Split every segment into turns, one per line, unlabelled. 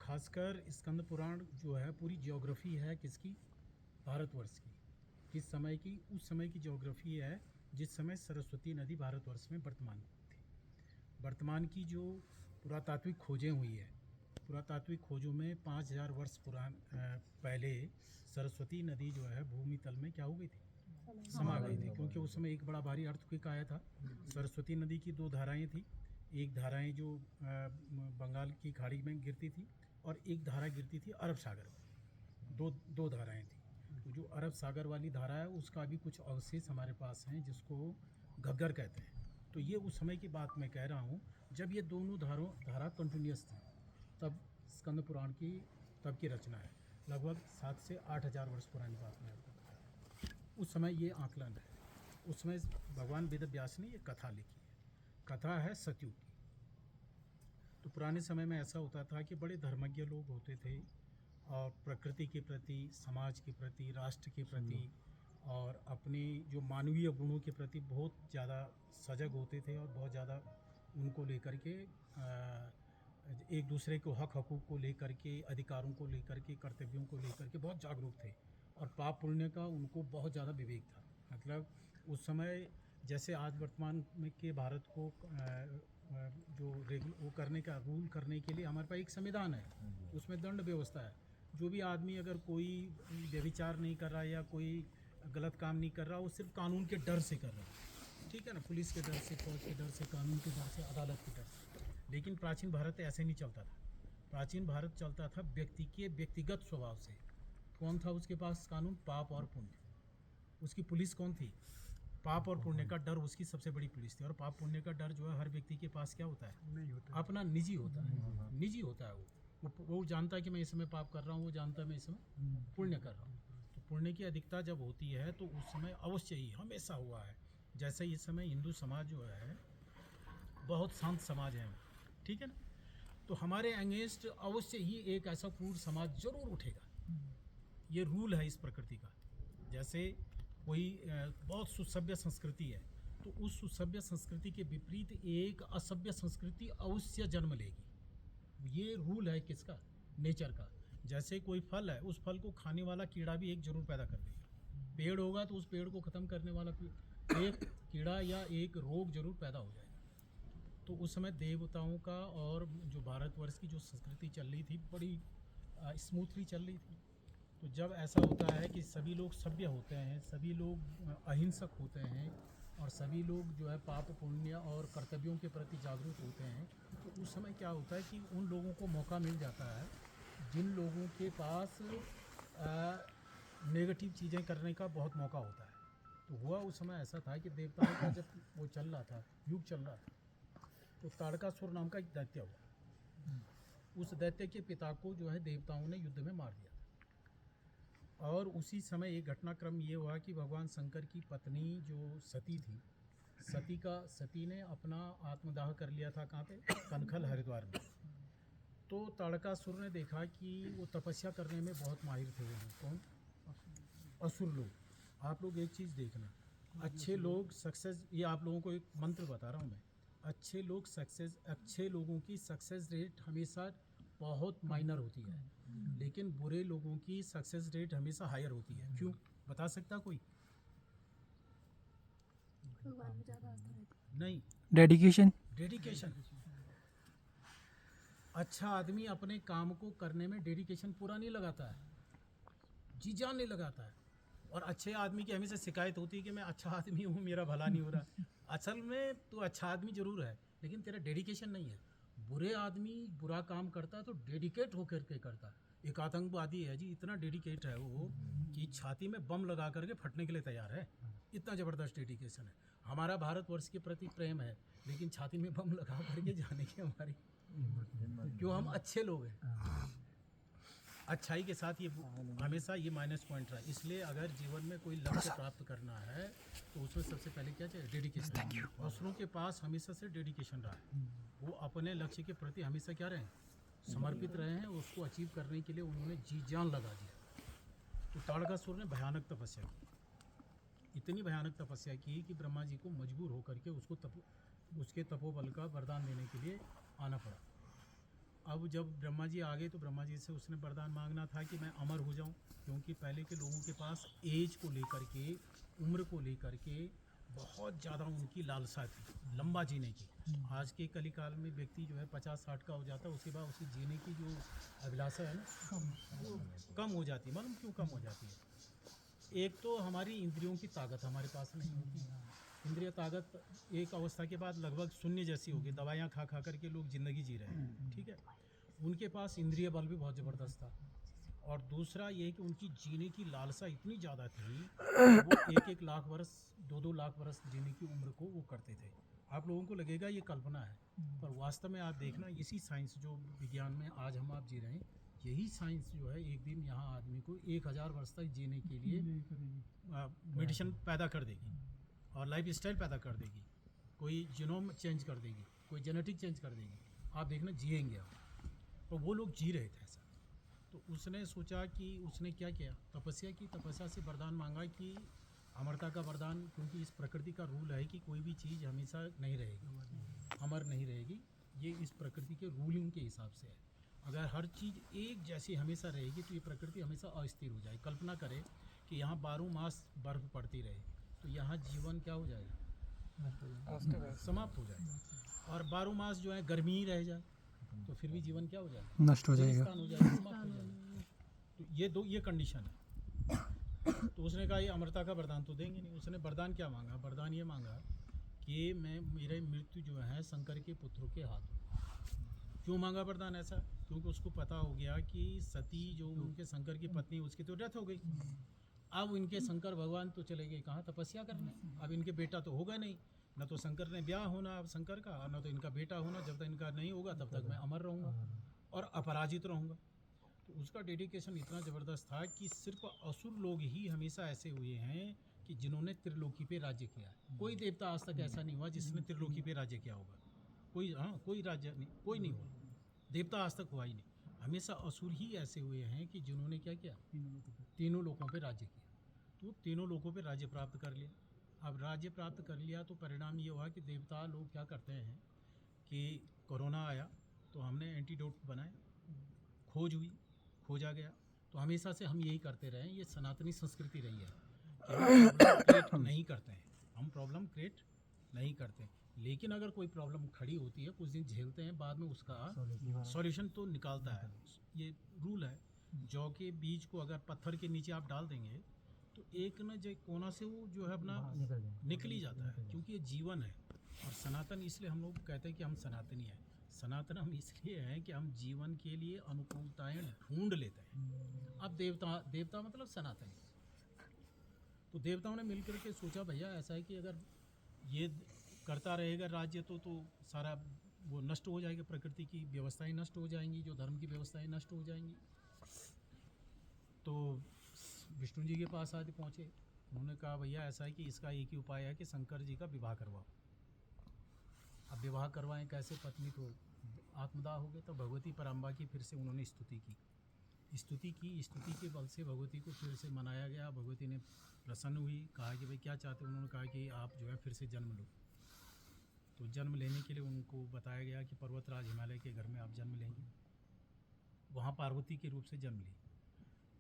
खासकर स्कंद पुराण जो है पूरी ज्योग्राफी है किसकी, भारतवर्ष की। किस समय की, उस समय की ज्योग्राफी है जिस समय सरस्वती नदी भारतवर्ष में वर्तमान थी। वर्तमान की जो पुरातात्विक खोजें हुई है, पुरातात्विक खोजों में 5000 वर्ष पहले सरस्वती नदी जो है भूमि तल में क्या हो गई थी, समा गई थी। क्योंकि उस समय एक बड़ा भारी अर्थक्वेक आया था। सरस्वती नदी की दो धाराएं थी, एक धाराएं जो बंगाल की खाड़ी में गिरती थी और एक धारा गिरती थी अरब सागर में। दो धाराएं थी। तो जो अरब सागर वाली धारा है उसका भी कुछ अवशेष हमारे पास हैं जिसको घग्गर कहते हैं। तो ये उस समय की बात मैं कह रहा हूँ जब ये दोनों धारा कंटिन्यूस थी, तब स्कंद पुराण की तब की रचना है। लगभग 7 से 8 हज़ार वर्ष पुरानी बात मैं आपको बता रहा हूँ। उस समय ये आकलन है। उस समय भगवान वेद व्यास ने ये कथा लिखी है। कथा है सतयुग की। तो पुराने समय में ऐसा होता था कि बड़े धर्मज्ञ लोग होते थे और प्रकृति के प्रति, समाज के प्रति, राष्ट्र के प्रति और अपने जो मानवीय गुणों के प्रति बहुत ज़्यादा सजग होते थे और बहुत ज़्यादा उनको लेकर के एक दूसरे को हक हकूक़ को लेकर के, अधिकारों को लेकर के, कर्तव्यों को लेकर के बहुत जागरूक थे। और पाप पुण्य का उनको बहुत ज़्यादा विवेक था। मतलब उस समय जैसे आज वर्तमान में के भारत को जो वो करने का, रूल करने के लिए हमारे पास एक संविधान है, उसमें दंड व्यवस्था है। जो भी आदमी अगर कोई व्यभिचार नहीं कर रहा या कोई गलत काम नहीं कर रहा, वो सिर्फ कानून के डर से कर रहा है, ठीक है ना, पुलिस के डर से, फौज के डर से, कानून के डर से, अदालत के डर से। लेकिन प्राचीन भारत ऐसे नहीं चलता था। प्राचीन भारत चलता था व्यक्ति के व्यक्तिगत स्वभाव से। कौन था उसके पास कानून? पाप और पुण्य। उसकी पुलिस कौन थी? पाप और पुण्य का डर उसकी सबसे बड़ी पुलिस थी। और पाप पुण्य का डर जो है हर व्यक्ति के पास क्या होता है? नहीं होता, अपना निजी होता है। निजी होता है। वो जानता है कि मैं इस समय पाप कर रहा हूँ, वो जानता है मैं इस समय पुण्य कर रहा हूँ। तो पुण्य की अधिकता जब होती है तो उस समय अवश्य ही हमेशा हुआ है। जैसे इस समय हिंदू समाज जो है बहुत शांत समाज है, ठीक है ना, तो हमारे अगेंस्ट अवश्य ही एक ऐसा क्रूर समाज जरूर उठेगा। ये रूल है इस प्रकृति का। जैसे कोई बहुत सुसभ्य संस्कृति है तो उस सुसभ्य संस्कृति के विपरीत एक असभ्य संस्कृति अवश्य जन्म लेगी। ये रूल है किसका? नेचर का। जैसे कोई फल है, उस फल को खाने वाला कीड़ा भी एक जरूर पैदा कर देगा। पेड़ होगा तो उस पेड़ को ख़त्म करने वाला एक कीड़ा या एक रोग जरूर पैदा हो जाएगा। तो उस समय देवताओं का और जो भारतवर्ष की जो संस्कृति चल रही थी बड़ी स्मूथली चल रही थी। तो जब ऐसा होता है कि सभी लोग सभ्य होते हैं, सभी लोग अहिंसक होते हैं और सभी लोग जो है पाप पुण्य और कर्तव्यों के प्रति जागरूक होते हैं, तो उस समय क्या होता है कि उन लोगों को मौका मिल जाता है जिन लोगों के पास नेगेटिव चीज़ें करने का बहुत मौका होता है। तो हुआ उस समय ऐसा था कि देवताओं का जब वो चल रहा था, युग चल रहा था, तो ताड़कासुर नाम का एक दैत्य हुआ। उस दैत्य के पिता को जो है देवताओं ने युद्ध में मार दिया था। और उसी समय एक घटनाक्रम ये हुआ कि भगवान शंकर की पत्नी जो सती थी, सती ने अपना आत्मदाह कर लिया था। कहाँ पे? कनखल, हरिद्वार में। तो ताड़कासुर ने देखा कि वो तपस्या करने में बहुत माहिर थे। वो कौन? असुर लोग। आप लोग एक चीज़ देखना, अच्छे लोग सक्सेस, ये आप लोगों को एक मंत्र बता रहा हूँ मैं, अच्छे लोगों की सक्सेस रेट हमेशा बहुत माइनर होती है, लेकिन बुरे लोगों की सक्सेस रेट हमेशा हायर होती है। क्यों? बता सकता कोई? नहीं।
डेडिकेशन।
अच्छा आदमी अपने काम को करने में डेडिकेशन पूरा नहीं लगाता है, जी जान नहीं लगाता है। और अच्छे आदमी की हमेशा शिकायत होती है कि मैं अच्छा आदमी हूँ, मेरा भला नहीं हो रहा। असल में तो अच्छा आदमी जरूर है लेकिन तेरा डेडिकेशन नहीं है। बुरे आदमी बुरा काम करता है तो डेडिकेट होकर के करता है। एक आतंकवादी है जी, इतना डेडिकेट है वो कि छाती में बम लगा करके फटने के लिए तैयार है। इतना ज़बरदस्त डेडिकेशन है। हमारा भारतवर्ष के प्रति प्रेम है लेकिन छाती में बम लगा करके जाने की हमारी, क्यों? हम अच्छे लोग हैं। अच्छाई के साथ ये हमेशा ये माइनस पॉइंट रहा। इसलिए अगर जीवन में कोई लक्ष्य प्राप्त करना है तो उसमें सबसे पहले क्या चाहिए? डेडिकेशन। दूसरों के पास हमेशा से डेडिकेशन रहा है। वो अपने लक्ष्य के प्रति हमेशा क्या रहे? समर्पित रहे हैं। उसको अचीव करने के लिए उन्होंने जी जान लगा दिया। तो ताड़कासुर ने भयानक तपस्या की, इतनी भयानक तपस्या की कि ब्रह्मा जी को मजबूर होकर के उसके तपोबल का वरदान देने के लिए आना पड़ा। अब जब ब्रह्मा जी आ गए तो ब्रह्मा जी से उसने वरदान मांगना था कि मैं अमर हो जाऊं, क्योंकि पहले के लोगों के पास एज को लेकर के, उम्र को लेकर के बहुत ज़्यादा उनकी लालसा थी लंबा जीने की। आज के कलिकाल में व्यक्ति जो है 50-60 का हो जाता है, उसके बाद उसकी जीने की जो अभिलाषा है ना वो कम हो जाती है। मालूम क्यों कम हो जाती है? एक तो हमारी इंद्रियों की ताकत हमारे पास नहीं होती। इंद्रिय ताकत एक अवस्था के बाद लगभग शून्य जैसी होगी। दवाइयाँ खा खा करके लोग ज़िंदगी जी रहे हैं, ठीक है। उनके पास इंद्रिय बल भी बहुत ज़बरदस्त था। और दूसरा ये कि उनकी जीने की लालसा इतनी ज़्यादा थी, वो 1-1 लाख वर्ष 2-2 लाख वर्ष जीने की उम्र को वो करते थे। आप लोगों को लगेगा ये कल्पना है, पर वास्तव में आप देखना इसी साइंस जो विज्ञान में आज हम आप जी रहे हैं, यही साइंस जो है एक दिन यहाँ आदमी को 1000 वर्ष तक जीने के लिए मेडिसिन पैदा कर देगी और लाइफ स्टाइल पैदा कर देगी, कोई जीनोम चेंज कर देगी, कोई जेनेटिक चेंज कर देगी। आप देखना जिएंगे आप। तो वो लोग जी रहे थे ऐसा। तो उसने सोचा कि उसने क्या किया, तपस्या की। तपस्या से वरदान मांगा कि अमरता का वरदान, क्योंकि इस प्रकृति का रूल है कि कोई भी चीज़ हमेशा नहीं रहेगी, अमर नहीं रहेगी। ये इस प्रकृति के रूलिंग के हिसाब से है। अगर हर चीज़ एक जैसी हमेशा रहेगी तो ये प्रकृति हमेशा अस्थिर हो जाएगी। कल्पना करें कि यहाँ 12 मास बर्फ़ पड़ती रहे तो यहाँ जीवन क्या हो जाएगा, समाप्त हो जाएगा। और 12 मास जो है गर्मी ही रह जाए तो फिर भी जीवन क्या हो जाएगा,
नष्ट हो जाएगा,
समाप्त हो जाएगा। तो ये कंडीशन है। तो उसने कहा ये अमरता का वरदान तो देंगे नहीं। उसने वरदान क्या मांगा? वरदान ये मांगा कि मैं मेरे मृत्यु जो है शंकर के पुत्रों के हाथ। क्यों मांगा वरदान ऐसा? क्योंकि उसको पता हो गया कि सती जो उनके शंकर की पत्नी, उसकी तो डेथ हो गई। अब इनके शंकर भगवान तो चले गए कहाँ, तपस्या करने। अब इनके बेटा तो होगा नहीं, न तो शंकर ने ब्याह होना अब शंकर का, न तो इनका बेटा होना। जब तक इनका नहीं होगा तब तक मैं अमर रहूँगा और अपराजित रहूँगा। तो उसका डेडिकेशन इतना ज़बरदस्त था कि सिर्फ असुर लोग ही हमेशा ऐसे हुए हैं कि जिन्होंने त्रिलोकी पे राज्य किया है। कोई देवता आज तक ऐसा नहीं हुआ जिसने त्रिलोकी पे राज्य किया होगा। कोई, हाँ, कोई राज्य नहीं, कोई नहीं हुआ, देवता आज तक हुआ ही नहीं। हमेशा असुर ही ऐसे हुए हैं कि जिन्होंने क्या किया, तीनों लोकों पे राज्य किया। तो तीनों लोकों पे राज्य प्राप्त कर लिया। अब राज्य प्राप्त कर लिया तो परिणाम ये हुआ कि देवता लोग क्या करते हैं कि कोरोना आया तो हमने एंटीडोट बनाए, खोज हुई, खोजा गया। तो हमेशा से हम यही करते रहे, ये सनातनी संस्कृति रही है कि हम प्रॉब्लम क्रिएट नहीं करते हैं, हम प्रॉब्लम क्रिएट नहीं करते हैं। लेकिन अगर कोई प्रॉब्लम खड़ी होती है, कुछ दिन झेलते हैं, बाद में उसका सॉल्यूशन तो निकालता है। ये रूल है। जौ के बीज को अगर पत्थर के नीचे आप डाल देंगे तो एक न जो कोना से वो जो है अपना निकल ही जाता है, क्योंकि ये जीवन है। और सनातन इसलिए हम लोग कहते हैं कि हम सनातनी हैं। सनातन हम इसलिए हैं कि हम जीवन के लिए अनुकूलताएं ढूंढ लेते हैं। अब देवता मतलब सनातनी। तो देवताओं ने मिलकर के सोचा भैया ऐसा है कि अगर ये करता रहेगा राज्य तो सारा वो नष्ट हो जाएगा, प्रकृति की व्यवस्थाएं नष्ट हो जाएंगी, जो धर्म की व्यवस्थाएं नष्ट हो जाएंगी। तो विष्णु जी के पास आज पहुँचे। उन्होंने कहा भैया ऐसा है कि इसका एक ही उपाय है कि शंकर जी का विवाह करवाओ। अब विवाह करवाएं कैसे? पत्नी तो आत्मदाह हो गए। तो भगवती पराम्बा की फिर से उन्होंने स्तुति के बल से भगवती को फिर से मनाया गया। भगवती ने प्रसन्न हुई, कहा कि भाई क्या चाहते हैं? उन्होंने कहा कि आप जो है फिर से जन्म लो। तो जन्म लेने के लिए उनको बताया गया कि पर्वतराज हिमालय के घर में आप जन्म लेंगे। वहाँ पार्वती के रूप से जन्म ली।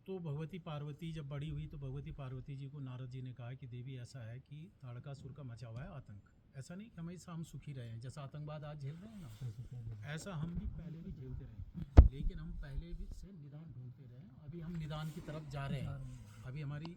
तो भगवती पार्वती जब बड़ी हुई तो भगवती पार्वती जी को नारद जी ने कहा कि देवी ऐसा है कि ताड़कासुर का मचा हुआ है आतंक। ऐसा नहीं कि हमेशा हम सुखी रहे हैं, जैसा आतंकवाद आज झेल रहे हैं ना, ऐसा हम भी पहले भी झेलते रहे। लेकिन हम पहले भी से निदान ढूंढते रहे। अभी हम निदान की तरफ जा रहे हैं। अभी हमारी